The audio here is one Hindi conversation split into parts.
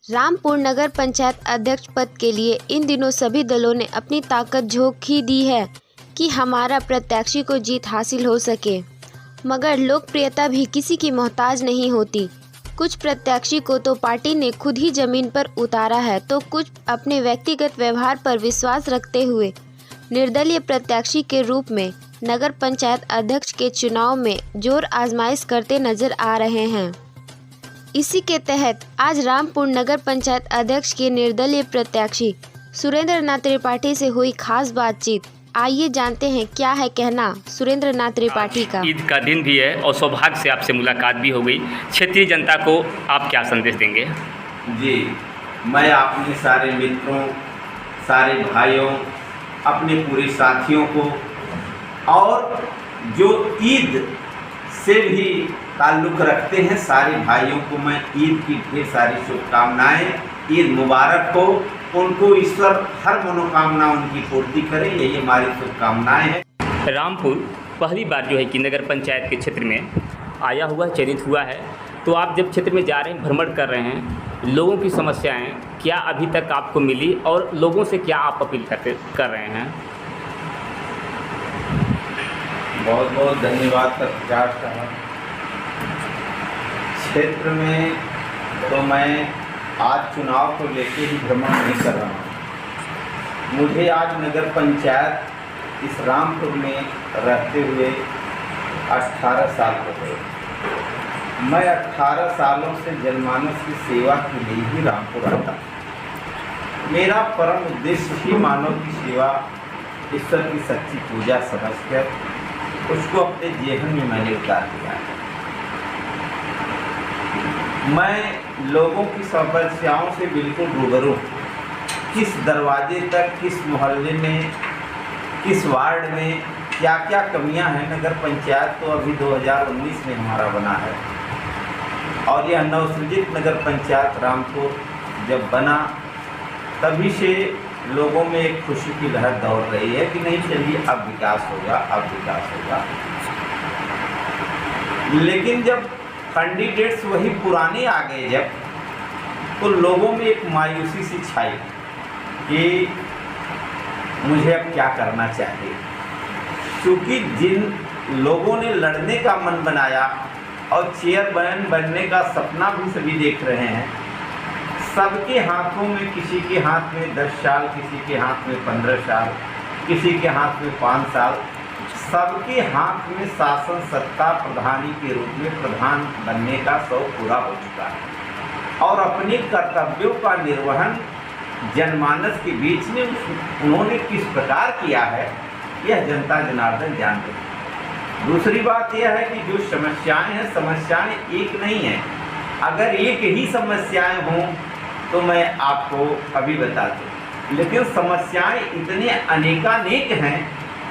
रामपुर नगर पंचायत अध्यक्ष पद के लिए इन दिनों सभी दलों ने अपनी ताकत झोंक ही दी है कि हमारा प्रत्याशी को जीत हासिल हो सके, मगर लोकप्रियता भी किसी की मोहताज नहीं होती। कुछ प्रत्याशी को तो पार्टी ने खुद ही जमीन पर उतारा है, तो कुछ अपने व्यक्तिगत व्यवहार पर विश्वास रखते हुए निर्दलीय प्रत्याशी के रूप में नगर पंचायत अध्यक्ष के चुनाव में जोर आजमाइश करते नजर आ रहे हैं। इसी के तहत आज रामपुर नगर पंचायत अध्यक्ष के निर्दलीय प्रत्याशी सुरेंद्र नाथ त्रिपाठी से हुई खास बातचीत। आइए जानते हैं क्या है कहना सुरेंद्र नाथ त्रिपाठी का। ईद का दिन भी है और सौभाग्य से आपसे मुलाकात भी हो गई। क्षेत्रीय जनता को आप क्या संदेश देंगे? जी, मैं अपने सारे मित्रों, सारे भाइयों, अपने पूरे साथियों को और जो ईद से भी ताल्लुक़ रखते हैं सारे भाइयों को मैं ईद की ढेर सारी शुभकामनाएँ, ईद मुबारक हो। उनको ईश्वर हर मनोकामना उनकी पूर्ति करे, यही हमारी शुभकामनाएँ हैं। रामपुर पहली बार जो है कि नगर पंचायत के क्षेत्र में आया हुआ चयनित हुआ है, तो आप जब क्षेत्र में जा रहे हैं, भ्रमण कर रहे हैं, लोगों की समस्याएं क्या अभी तक आपको मिली और लोगों से क्या आप अपील कर रहे हैं? बहुत बहुत धन्यवाद पत्रकार साहब। क्षेत्र में तो मैं आज चुनाव को लेके ही भ्रमण नहीं कर रहा हूँ। मुझे आज नगर पंचायत इस रामपुर में रहते हुए 18 साल हो गए। मैं 18 सालों से जनमानस की सेवा के लिए ही रामपुर आता हूँ। मेरा परम उद्देश्य ही मानव की सेवा, ईश्वर की सच्ची पूजा समझकर उसको अपने जीवन में मैंने उतार दिया है। मैं लोगों की समस्याओं से बिल्कुल रूबरू, किस दरवाजे तक, किस मोहल्ले में, किस वार्ड में क्या क्या कमियां हैं। नगर पंचायत तो अभी 2019 में हमारा बना है और यह नवसृजित नगर पंचायत रामपुर जब बना तभी से लोगों में एक खुशी की लहर दौड़ रही है कि नहीं, चलिए अब विकास होगा, अब विकास होगा। लेकिन जब कैंडिडेट्स वही पुराने आ गए जब, तो लोगों में एक मायूसी सी छाई कि मुझे अब क्या करना चाहिए। क्योंकि जिन लोगों ने लड़ने का मन बनाया और चेयरमैन बनने का सपना भी सभी देख रहे हैं, सबके हाथों में, किसी के हाथ में 10 साल, किसी के हाथ में 15 साल, किसी के हाथ में 5 साल, सबके हाथ में शासन सत्ता प्रधानी के रूप में प्रधान बनने का शौक पूरा हो चुका है और अपने कर्तव्यों का निर्वहन जनमानस के बीच में उन्होंने किस प्रकार किया है, यह जनता जनार्दन जानते हैं। दूसरी बात यह है कि जो समस्याएं हैं, समस्याएं एक नहीं हैं। अगर एक ही समस्याएं हों तो मैं आपको अभी बता दूं, लेकिन समस्याएं इतने अनेकानेक हैं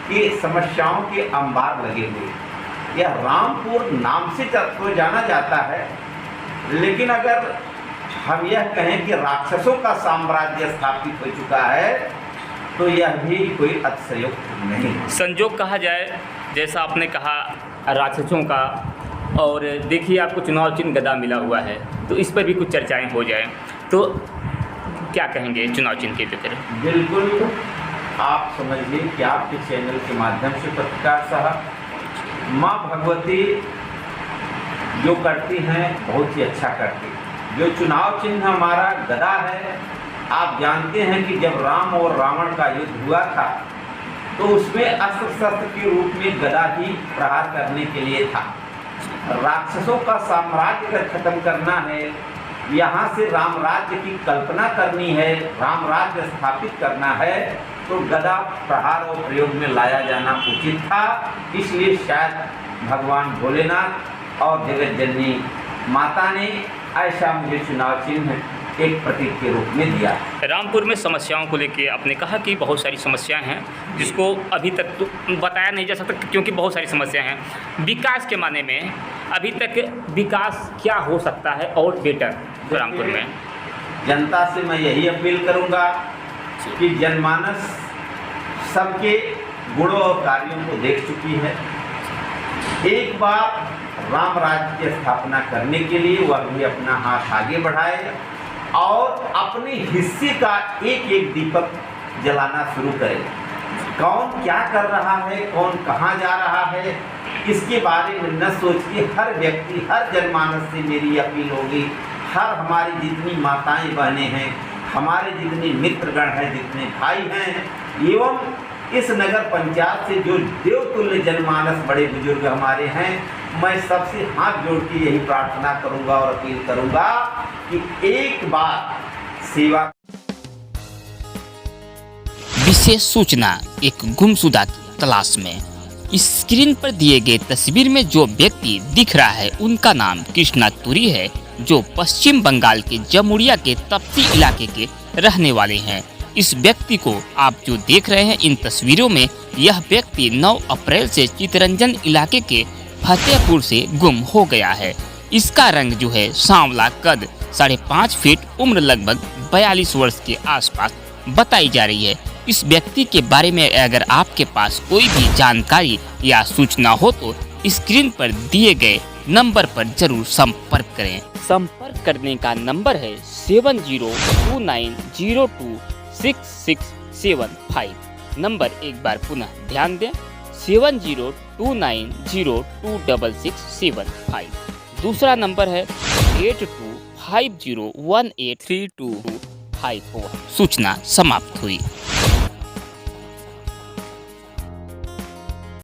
कि समस्याओं के अंबार लगे हुए। यह रामपुर नाम से तो जाना जाता है, लेकिन अगर हम यह कहें कि राक्षसों का साम्राज्य स्थापित हो चुका है तो यह भी कोई अतिशयोक्ति नहीं। संजोग कहा जाए, जैसा आपने कहा राक्षसों का, और देखिए आपको चुनाव चिन्ह गदा मिला हुआ है, तो इस पर भी कुछ चर्चाएं हो जाएं, तो क्या कहेंगे चुनाव चिन्ह के लेकर? बिल्कुल, आप समझिए कि आपके चैनल के माध्यम से पत्रकार साहब, माँ भगवती जो करती हैं बहुत ही अच्छा करती हैं। जो चुनाव चिन्ह हमारा गदा है, आप जानते हैं कि जब राम और रावण का युद्ध हुआ था तो उसमें अस्त्र शस्त्र के रूप में गदा ही प्रहार करने के लिए था। राक्षसों का साम्राज्य खत्म करना है, यहाँ से राम राज्य की कल्पना करनी है, राम राज्य स्थापित करना है, तो गदा प्रहार और प्रयोग में लाया जाना उचित था। इसलिए शायद भगवान भोलेनाथ और जगत जननी माता ने ऐसा मुझे चुनाव चिन्ह एक प्रतीक के रूप में दिया। रामपुर में समस्याओं को लेके आपने कहा कि बहुत सारी समस्याएं हैं जिसको अभी तक तो बताया नहीं जा सकता क्योंकि बहुत सारी समस्याएं हैं। विकास के माने में अभी तक विकास क्या हो सकता है और बेटर रामपुर में? जनता से मैं यही अपील करूंगा कि जनमानस सबके गुणों और कार्यों को देख चुकी है। एक बार राम राज्य की स्थापना करने के लिए वह भी अपना हाथ आगे बढ़ाए और अपने हिस्से का एक एक दीपक जलाना शुरू करें। कौन क्या कर रहा है, कौन कहाँ जा रहा है, इसके बारे में न सोच के हर व्यक्ति, हर जनमानस से मेरी अपील होगी, हर हमारी जितनी माताएं बहनें हैं, हमारे जितने मित्रगण हैं, जितने भाई हैं, एवं इस नगर पंचायत से जो देवतुल्य जनमानस बड़े बुजुर्ग हमारे हैं, मैं सबसे हाथ जोड़ के यही प्रार्थना करूंगा और अपील करूंगा कि एक बार सेवा। विशेष सूचना, एक गुमशुदा की तलाश में। स्क्रीन पर दिए गए तस्वीर में जो व्यक्ति दिख रहा है उनका नाम कृष्णा तुरी है, जो पश्चिम बंगाल के जमुड़िया के तप्ती इलाके के रहने वाले हैं। इस व्यक्ति को आप जो देख रहे हैं इन तस्वीरों में, यह व्यक्ति 9 अप्रैल से चितरंजन इलाके के फतेहपुर से गुम हो गया है। इसका रंग जो है सांवला, कद 5.5 फीट, उम्र लगभग 42 वर्ष के आसपास बताई जा रही है। इस व्यक्ति के बारे में अगर आपके पास कोई भी जानकारी या सूचना हो तो स्क्रीन पर दिए गए नंबर पर जरूर संपर्क करें। संपर्क करने का नंबर है 7029026675। नंबर एक बार पुनः ध्यान दें, 7029026675। दूसरा नंबर है 8250183254। सूचना समाप्त हुई।